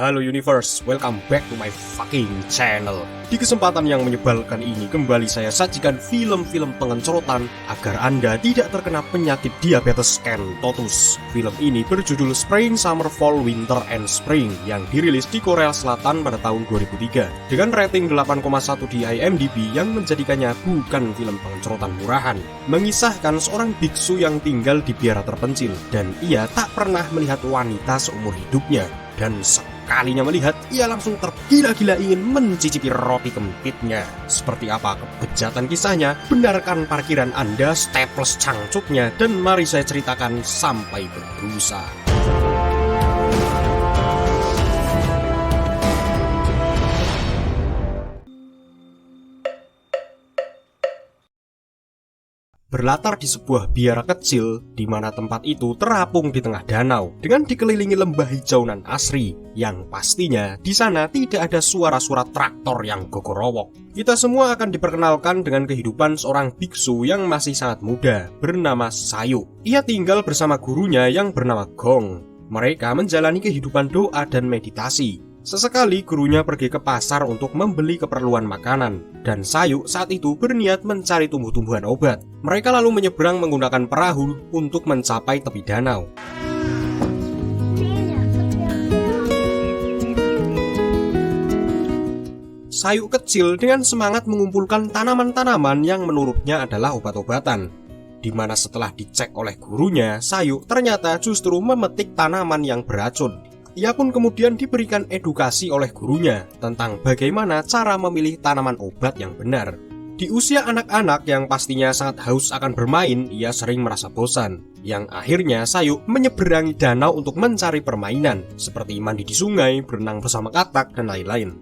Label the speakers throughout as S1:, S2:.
S1: Halo Universe, welcome back to my fucking channel. Di kesempatan yang menyebalkan ini, kembali saya sajikan film-film pengencrotan agar Anda tidak terkena penyakit diabetes kentotus. Film ini berjudul Spring, Summer, Fall, Winter, and Spring yang dirilis di Korea Selatan pada tahun 2003 dengan rating 8,1 di IMDb yang menjadikannya bukan film pengencrotan murahan. Mengisahkan seorang biksu yang tinggal di biara terpencil dan ia tak pernah melihat wanita seumur hidupnya. Dan sekalinya melihat, ia langsung tergila-gila ingin mencicipi roti kempitnya. Seperti apa kebejatan kisahnya? Benarkan parkiran Anda, staples cangcutnya, dan mari saya ceritakan sampai berbusa. Berlatar di sebuah biara kecil, di mana tempat itu terapung di tengah danau, dengan dikelilingi lembah hijau nan asri, yang pastinya di sana tidak ada suara-suara traktor yang gogorowok. Kita semua akan diperkenalkan dengan kehidupan seorang biksu yang masih sangat muda, bernama Sayu. Ia tinggal bersama gurunya yang bernama Gong. Mereka menjalani kehidupan doa dan meditasi. Sesekali gurunya pergi ke pasar untuk membeli keperluan makanan, dan Sayu saat itu berniat mencari tumbuh-tumbuhan obat. Mereka lalu menyeberang menggunakan perahu untuk mencapai tepi danau. Sayu kecil dengan semangat mengumpulkan tanaman-tanaman yang menurutnya adalah obat-obatan, di mana setelah dicek oleh gurunya, Sayu ternyata justru memetik tanaman yang beracun. Ia pun kemudian diberikan edukasi oleh gurunya tentang bagaimana cara memilih tanaman obat yang benar. Di usia anak-anak yang pastinya sangat haus akan bermain, ia sering merasa bosan. Yang akhirnya Sayu menyeberangi danau untuk mencari permainan, seperti mandi di sungai, berenang bersama katak, dan lain-lain.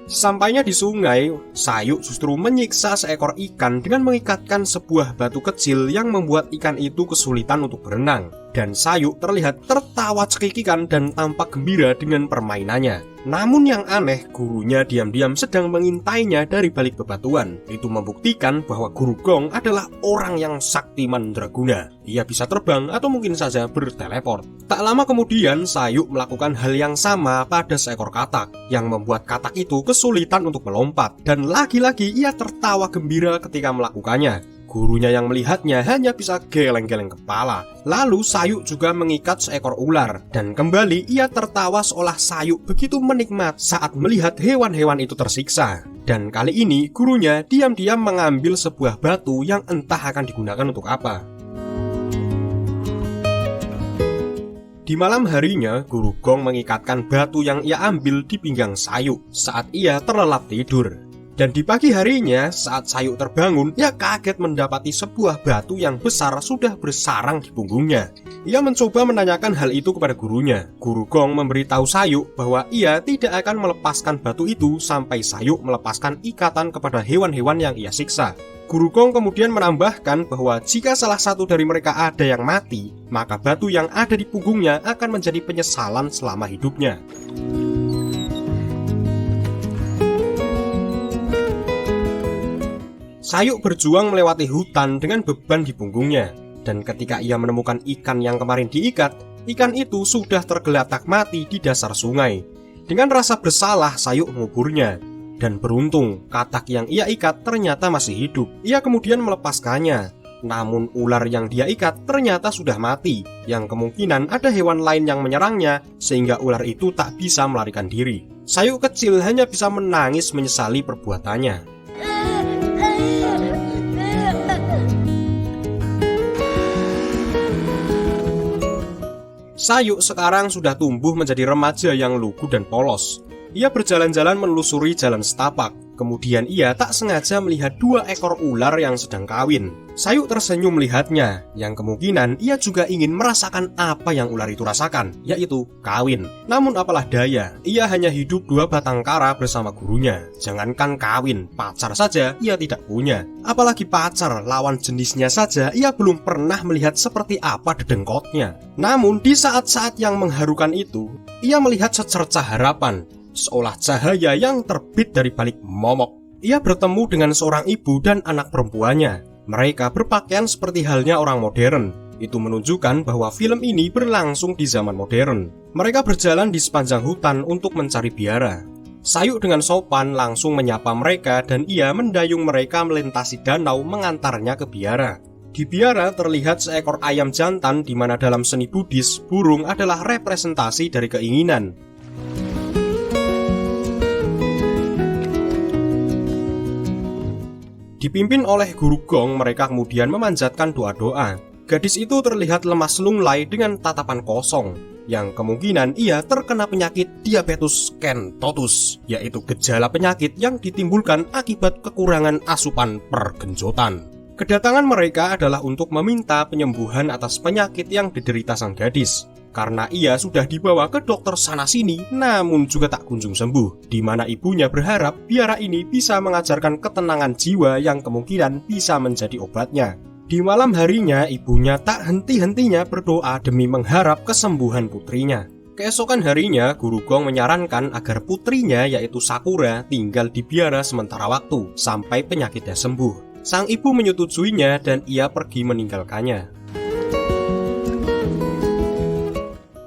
S1: Sampainya di sungai, Sayu justru menyiksa seekor ikan dengan mengikatkan sebuah batu kecil yang membuat ikan itu kesulitan untuk berenang. Dan Sayu terlihat tertawa cekikikan dan tampak gembira dengan permainannya. Namun yang aneh, gurunya diam-diam sedang mengintainya dari balik bebatuan. Itu membuktikan bahwa Guru Gong adalah orang yang sakti mandraguna. Ia bisa terbang atau mungkin saja berteleport. Tak lama kemudian, Sayu melakukan hal yang sama pada seekor katak, yang membuat katak itu kesulitan untuk melompat. Dan lagi-lagi ia tertawa gembira ketika melakukannya. Gurunya yang melihatnya hanya bisa geleng-geleng kepala. Lalu Sayu juga mengikat seekor ular, dan kembali ia tertawa seolah Sayu begitu menikmati saat melihat hewan-hewan itu tersiksa. Dan kali ini gurunya diam-diam mengambil sebuah batu yang entah akan digunakan untuk apa. Di malam harinya, Guru Gong mengikatkan batu yang ia ambil di pinggang Sayu saat ia terlelap tidur. Dan di pagi harinya, saat Sayu terbangun, ia kaget mendapati sebuah batu yang besar sudah bersarang di punggungnya. Ia mencoba menanyakan hal itu kepada gurunya. Guru Gong memberitahu Sayu bahwa ia tidak akan melepaskan batu itu sampai Sayu melepaskan ikatan kepada hewan-hewan yang ia siksa. Guru Gong kemudian menambahkan bahwa jika salah satu dari mereka ada yang mati, maka batu yang ada di punggungnya akan menjadi penyesalan selama hidupnya. Sayu berjuang melewati hutan dengan beban di punggungnya, dan ketika ia menemukan ikan yang kemarin diikat, ikan itu sudah tergeletak mati di dasar sungai. Dengan rasa bersalah, Sayu menguburnya, dan beruntung katak yang ia ikat ternyata masih hidup. Ia kemudian melepaskannya, namun ular yang dia ikat ternyata sudah mati, yang kemungkinan ada hewan lain yang menyerangnya sehingga ular itu tak bisa melarikan diri. Sayu kecil hanya bisa menangis menyesali perbuatannya. Sayu sekarang sudah tumbuh menjadi remaja yang lugu dan polos. Ia berjalan-jalan menelusuri jalan setapak. Kemudian ia tak sengaja melihat 2 ekor ular yang sedang kawin. Sayu tersenyum melihatnya, yang kemungkinan ia juga ingin merasakan apa yang ular itu rasakan, yaitu kawin. Namun apalah daya, ia hanya hidup 2 batang kara bersama gurunya. Jangankan kawin, pacar saja ia tidak punya. Apalagi pacar, lawan jenisnya saja ia belum pernah melihat seperti apa dedengkotnya. Namun di saat-saat yang mengharukan itu, ia melihat secercah harapan, seolah cahaya yang terbit dari balik momok. Ia bertemu dengan seorang ibu dan anak perempuannya. Mereka berpakaian seperti halnya orang modern. Itu menunjukkan bahwa film ini berlangsung di zaman modern. Mereka berjalan di sepanjang hutan untuk mencari biara. Sayuk dengan sopan langsung menyapa mereka dan ia mendayung mereka melintasi danau mengantarnya ke biara. Di biara terlihat seekor ayam jantan di mana dalam seni Buddhis, burung adalah representasi dari keinginan. Dipimpin oleh guru gong, mereka kemudian memanjatkan doa-doa. Gadis itu terlihat lemas lunglai dengan tatapan kosong, yang kemungkinan ia terkena penyakit diabetes kentotus, yaitu gejala penyakit yang ditimbulkan akibat kekurangan asupan pergenjotan. Kedatangan mereka adalah untuk meminta penyembuhan atas penyakit yang diderita sang gadis. Karena ia sudah dibawa ke dokter sana-sini, namun juga tak kunjung sembuh, di mana ibunya berharap biara ini bisa mengajarkan ketenangan jiwa yang kemungkinan bisa menjadi obatnya. Di malam harinya, ibunya tak henti-hentinya berdoa demi mengharap kesembuhan putrinya. Keesokan harinya, guru gong menyarankan agar putrinya yaitu Sakura tinggal di biara sementara waktu, sampai penyakitnya sembuh. Sang ibu menyetujuinya dan ia pergi meninggalkannya.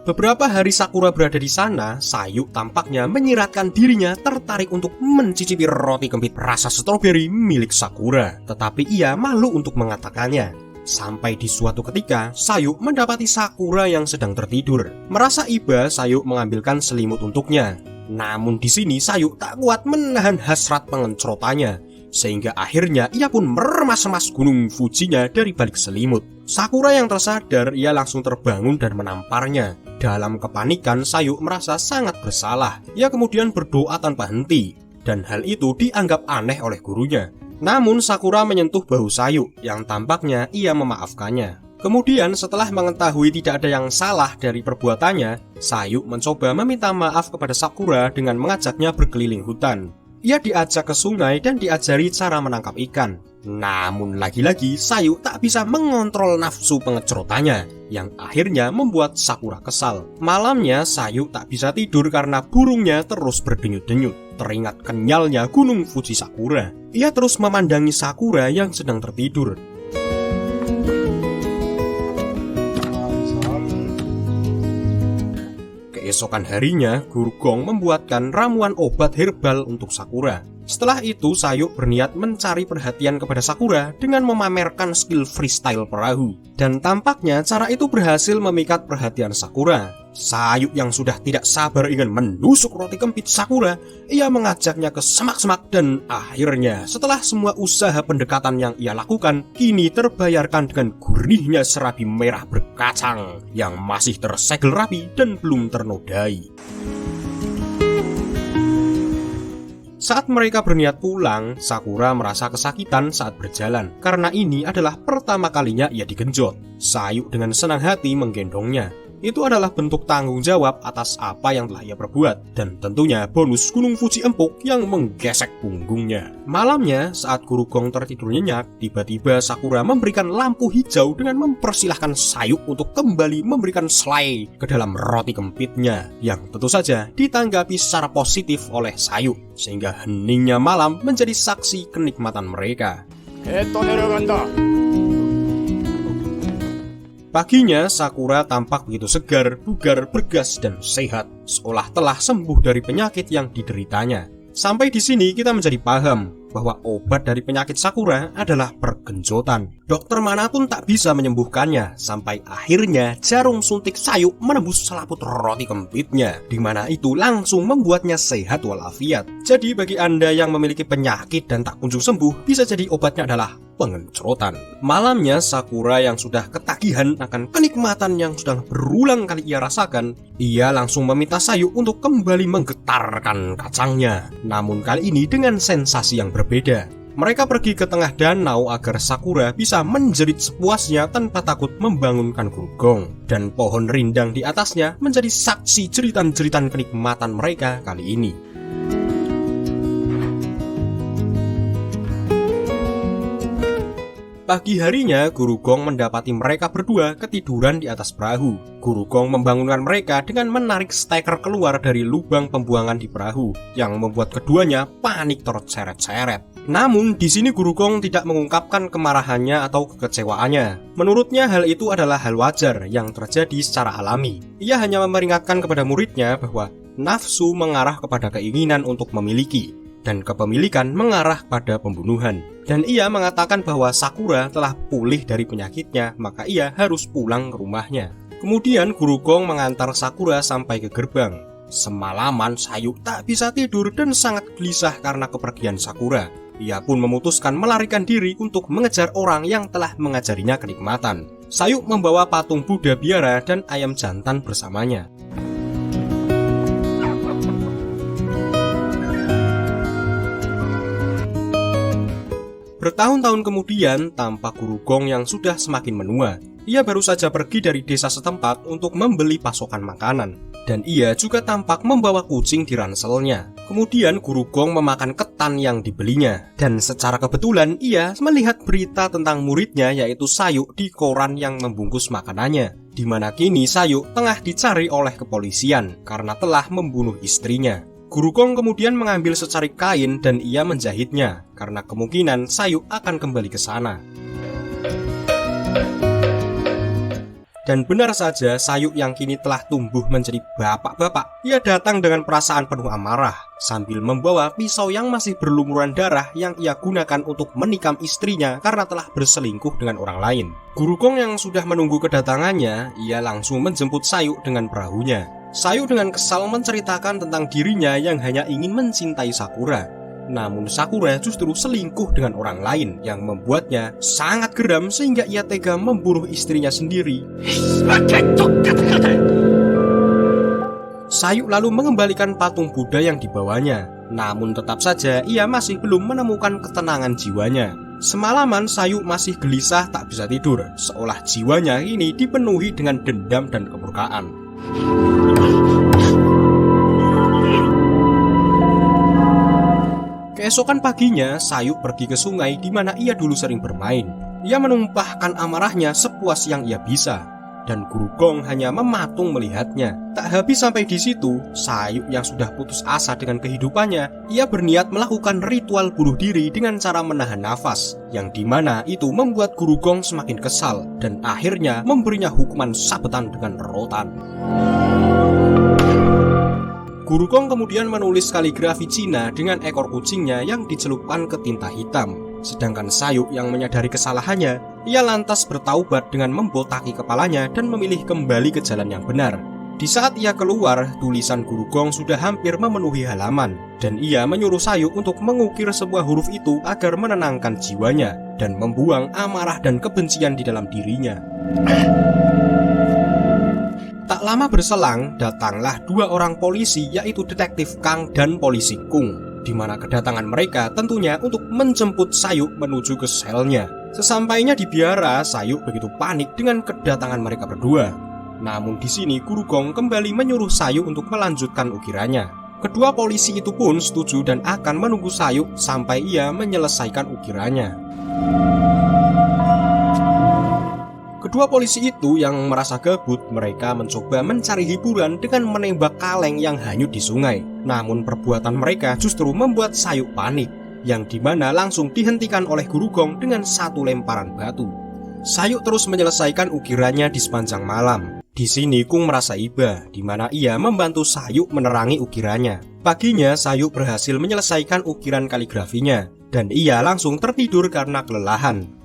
S1: Beberapa hari Sakura berada di sana, Sayuk tampaknya menyiratkan dirinya tertarik untuk mencicipi roti kempit rasa stroberi milik Sakura. Tetapi ia malu untuk mengatakannya. Sampai di suatu ketika, Sayuk mendapati Sakura yang sedang tertidur. Merasa iba, Sayuk mengambilkan selimut untuknya. Namun di sini Sayuk tak kuat menahan hasrat pengencrotannya, sehingga akhirnya ia pun meremas-remas gunung Fujinya dari balik selimut. Sakura yang tersadar, ia langsung terbangun dan menamparnya. Dalam kepanikan, Sayuk merasa sangat bersalah. Ia kemudian berdoa tanpa henti, dan hal itu dianggap aneh oleh gurunya. Namun Sakura menyentuh bahu Sayuk, yang tampaknya ia memaafkannya. Kemudian setelah mengetahui tidak ada yang salah dari perbuatannya, Sayuk mencoba meminta maaf kepada Sakura dengan mengajaknya berkeliling hutan. Ia diajak ke sungai dan diajari cara menangkap ikan. Namun lagi-lagi Sayuk tak bisa mengontrol nafsu pengecrotannya, yang akhirnya membuat Sakura kesal. Malamnya Sayuk tak bisa tidur karena burungnya terus berdenyut-denyut. Teringat kenyalnya gunung Fuji Sakura. Ia terus memandangi Sakura yang sedang tertidur. Keesokan harinya, guru gong membuatkan ramuan obat herbal untuk Sakura. Setelah itu, Sayuk berniat mencari perhatian kepada Sakura dengan memamerkan skill freestyle perahu. Dan tampaknya cara itu berhasil memikat perhatian Sakura. Sayuk yang sudah tidak sabar ingin menusuk roti kempit Sakura, ia mengajaknya ke semak-semak dan akhirnya setelah semua usaha pendekatan yang ia lakukan, kini terbayarkan dengan gurihnya serabi merah berkacang yang masih tersegel rapi dan belum ternodai. Saat mereka berniat pulang, Sakura merasa kesakitan saat berjalan, karena ini adalah pertama kalinya ia digenjot. Sayuk dengan senang hati menggendongnya. Itu adalah bentuk tanggung jawab atas apa yang telah ia perbuat, dan tentunya bonus gunung Fuji empuk yang menggesek punggungnya. Malamnya, saat guru gong tertidur nyenyak, tiba-tiba Sakura memberikan lampu hijau dengan mempersilahkan Sayuk untuk kembali memberikan selai ke dalam roti kempitnya, yang tentu saja ditanggapi secara positif oleh Sayuk, sehingga heningnya malam menjadi saksi kenikmatan mereka. Paginya, Sakura tampak begitu segar, bugar, bergas, dan sehat, seolah telah sembuh dari penyakit yang dideritanya. Sampai di sini kita menjadi paham bahwa obat dari penyakit Sakura adalah pergenjotan. Dokter manapun tak bisa menyembuhkannya, sampai akhirnya jarum suntik Sayuk menembus selaput roti kempitnya, di mana itu langsung membuatnya sehat walafiat. Jadi bagi Anda yang memiliki penyakit dan tak kunjung sembuh, bisa jadi obatnya adalah pengencrotan. Malamnya, Sakura yang sudah ketagihan akan kenikmatan yang sudah berulang kali ia rasakan, ia langsung meminta Sayuk untuk kembali menggetarkan kacangnya. Namun kali ini dengan sensasi yang berbeda. Mereka pergi ke tengah danau agar Sakura bisa menjerit sepuasnya tanpa takut membangunkan guru gong. Dan pohon rindang di atasnya menjadi saksi jeritan-jeritan kenikmatan mereka kali ini. Pagi harinya, guru gong mendapati mereka berdua ketiduran di atas perahu. Guru gong membangunkan mereka dengan menarik steker keluar dari lubang pembuangan di perahu, yang membuat keduanya panik terseret-seret. Namun di sini Guru Gong tidak mengungkapkan kemarahannya atau kekecewaannya. Menurutnya hal itu adalah hal wajar yang terjadi secara alami. Ia hanya memperingatkan kepada muridnya bahwa nafsu mengarah kepada keinginan untuk memiliki, dan kepemilikan mengarah pada pembunuhan. Dan ia mengatakan bahwa Sakura telah pulih dari penyakitnya, maka ia harus pulang ke rumahnya. Kemudian Guru Gong mengantar Sakura sampai ke gerbang. Semalaman Sayu tak bisa tidur dan sangat gelisah karena kepergian Sakura. Ia pun memutuskan melarikan diri untuk mengejar orang yang telah mengajarinya kenikmatan. Sayu membawa patung Buddha biara dan ayam jantan bersamanya. Bertahun-tahun kemudian, tampak Guru Gong yang sudah semakin menua. Ia baru saja pergi dari desa setempat untuk membeli pasokan makanan. Dan ia juga tampak membawa kucing di ranselnya. Kemudian Guru Gong memakan ketan yang dibelinya. Dan secara kebetulan ia melihat berita tentang muridnya yaitu Sayu di koran yang membungkus makanannya, di mana kini Sayu tengah dicari oleh kepolisian karena telah membunuh istrinya. Guru Gong kemudian mengambil secarik kain dan ia menjahitnya, karena kemungkinan Sayu akan kembali ke sana. Dan benar saja, Sayu yang kini telah tumbuh menjadi bapak-bapak, ia datang dengan perasaan penuh amarah, sambil membawa pisau yang masih berlumuran darah yang ia gunakan untuk menikam istrinya karena telah berselingkuh dengan orang lain. Guru Gong yang sudah menunggu kedatangannya, ia langsung menjemput Sayu dengan perahunya. Sayu dengan kesal menceritakan tentang dirinya yang hanya ingin mencintai Sakura. Namun Sakura justru selingkuh dengan orang lain yang membuatnya sangat geram sehingga ia tega membunuh istrinya sendiri. Sayu lalu mengembalikan patung Buddha yang dibawanya. Namun tetap saja ia masih belum menemukan ketenangan jiwanya. Semalaman Sayu masih gelisah tak bisa tidur, seolah jiwanya ini dipenuhi dengan dendam dan kemurkaan. Keesokan paginya, Sayu pergi ke sungai di mana ia dulu sering bermain. Ia menumpahkan amarahnya sepuas yang ia bisa, dan Guru Gong hanya mematung melihatnya. Tak habis sampai di situ, Sayu yang sudah putus asa dengan kehidupannya, ia berniat melakukan ritual bunuh diri dengan cara menahan nafas, yang dimana itu membuat Guru Gong semakin kesal, dan akhirnya memberinya hukuman sabetan dengan rotan. Guru Gong kemudian menulis kaligrafi Cina dengan ekor kucingnya yang dicelupkan ke tinta hitam. Sedangkan Sayu yang menyadari kesalahannya, ia lantas bertaubat dengan membotaki kepalanya dan memilih kembali ke jalan yang benar. Di saat ia keluar, tulisan Guru Gong sudah hampir memenuhi halaman, dan ia menyuruh Sayu untuk mengukir sebuah huruf itu agar menenangkan jiwanya dan membuang amarah dan kebencian di dalam dirinya. Tak lama berselang, datanglah dua orang polisi yaitu Detektif Kang dan Polisi Kung, di mana kedatangan mereka tentunya untuk menjemput Sayu menuju ke selnya. Sesampainya di biara, Sayu begitu panik dengan kedatangan mereka berdua. Namun di sini Guru Gong kembali menyuruh Sayu untuk melanjutkan ukirannya. Kedua polisi itu pun setuju dan akan menunggu Sayu sampai ia menyelesaikan ukirannya. Kedua polisi itu yang merasa gabut, mereka mencoba mencari hiburan dengan menembak kaleng yang hanyut di sungai. Namun perbuatan mereka justru membuat Sayu panik, yang dimana langsung dihentikan oleh Guru Gong dengan satu lemparan batu. Sayu terus menyelesaikan ukirannya di sepanjang malam. Di sini Kung merasa iba, di mana ia membantu Sayu menerangi ukirannya. Paginya Sayu berhasil menyelesaikan ukiran kaligrafinya, dan ia langsung tertidur karena kelelahan.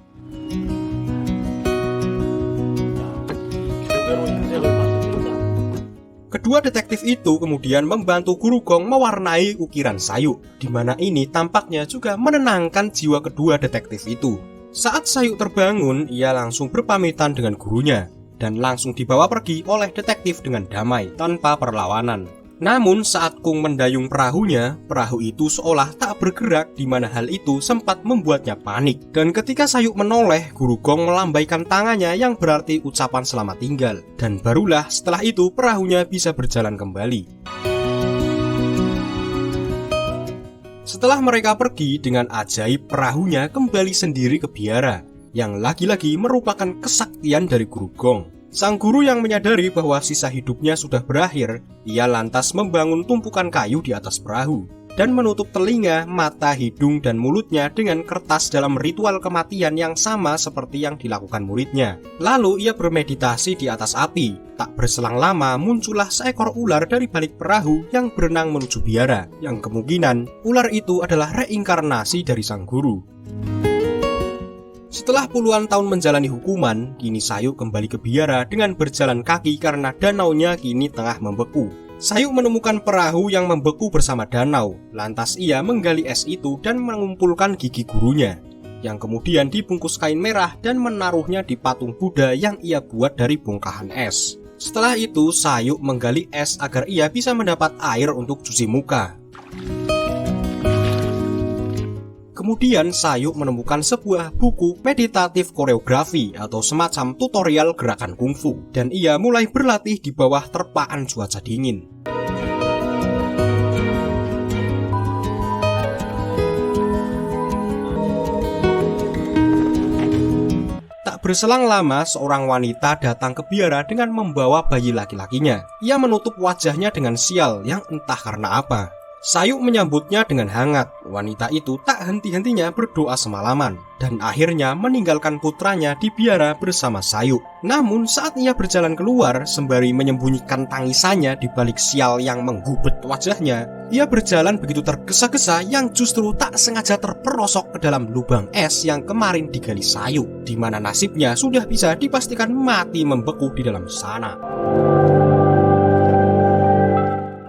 S1: Kedua detektif itu kemudian membantu Guru Gong mewarnai ukiran Sayu, di mana ini tampaknya juga menenangkan jiwa kedua detektif itu. Saat Sayu terbangun, ia langsung berpamitan dengan gurunya dan langsung dibawa pergi oleh detektif dengan damai tanpa perlawanan. Namun saat Kung mendayung perahunya, perahu itu seolah tak bergerak, di mana hal itu sempat membuatnya panik. Dan ketika Sayu menoleh, Guru Gong melambaikan tangannya yang berarti ucapan selamat tinggal. Dan barulah setelah itu perahunya bisa berjalan kembali. Setelah mereka pergi, dengan ajaib perahunya kembali sendiri ke biara, yang lagi-lagi merupakan kesaktian dari Guru Gong. Sang guru yang menyadari bahwa sisa hidupnya sudah berakhir, ia lantas membangun tumpukan kayu di atas perahu. dan menutup telinga, mata, hidung, dan mulutnya dengan kertas dalam ritual kematian yang sama seperti yang dilakukan muridnya. Lalu ia bermeditasi di atas api. Tak berselang lama muncullah seekor ular dari balik perahu yang berenang menuju biara, yang kemungkinan ular itu adalah reinkarnasi dari sang guru. Setelah puluhan tahun menjalani hukuman, kini Sayuk kembali ke biara dengan berjalan kaki karena danaunya kini tengah membeku. Sayuk menemukan perahu yang membeku bersama danau. Lantas ia menggali es itu dan mengumpulkan gigi gurunya, yang kemudian dibungkus kain merah dan menaruhnya di patung Buddha yang ia buat dari bongkahan es. Setelah itu, Sayuk menggali es agar ia bisa mendapat air untuk cuci muka. Kemudian Sayuk menemukan sebuah buku meditatif koreografi atau semacam tutorial gerakan kungfu, dan ia mulai berlatih di bawah terpaan cuaca dingin. Tak berselang lama, seorang wanita datang ke biara dengan membawa bayi laki-lakinya. Ia menutup wajahnya dengan sial yang entah karena apa. Sayuk menyambutnya dengan hangat. Wanita itu tak henti-hentinya berdoa semalaman dan akhirnya meninggalkan putranya di biara bersama Sayuk. Namun saat ia berjalan keluar sembari menyembunyikan tangisannya di balik sial yang menggubet wajahnya, ia berjalan begitu tergesa-gesa yang justru tak sengaja terperosok ke dalam lubang es yang kemarin digali Sayuk, di mana nasibnya sudah bisa dipastikan mati membeku di dalam sana.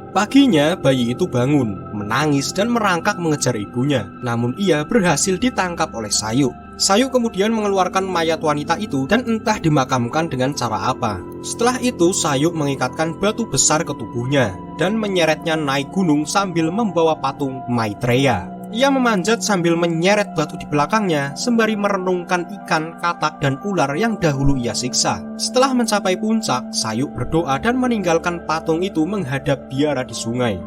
S1: Paginya, bayi itu bangun, menangis dan merangkak mengejar ibunya. Namun ia berhasil ditangkap oleh Sayuk. Sayuk kemudian mengeluarkan mayat wanita itu dan entah dimakamkan dengan cara apa. Setelah itu, Sayuk mengikatkan batu besar ke tubuhnya dan menyeretnya naik gunung sambil membawa patung Maitreya. Ia memanjat sambil menyeret batu di belakangnya sembari merenungkan ikan, katak, dan ular yang dahulu ia siksa. Setelah mencapai puncak, Sayuk berdoa dan meninggalkan patung itu menghadap biara di sungai.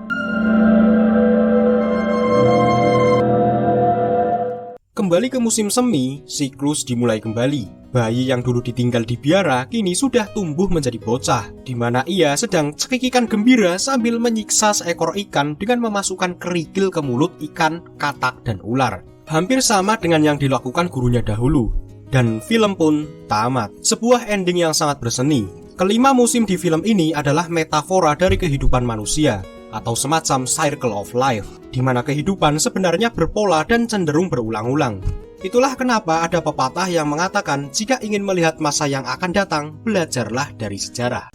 S1: Kembali ke musim semi, siklus dimulai kembali. Bayi yang dulu ditinggal di biara kini sudah tumbuh menjadi bocah, di mana ia sedang cekikikan gembira sambil menyiksa seekor ikan dengan memasukkan kerikil ke mulut ikan, katak, dan ular. Hampir sama dengan yang dilakukan gurunya dahulu. Dan film pun tamat. Sebuah ending yang sangat berseni. Kelima musim di film ini adalah metafora dari kehidupan manusia, atau semacam circle of life, di mana kehidupan sebenarnya berpola dan cenderung berulang-ulang. Itulah kenapa ada pepatah yang mengatakan jika ingin melihat masa yang akan datang, belajarlah dari sejarah.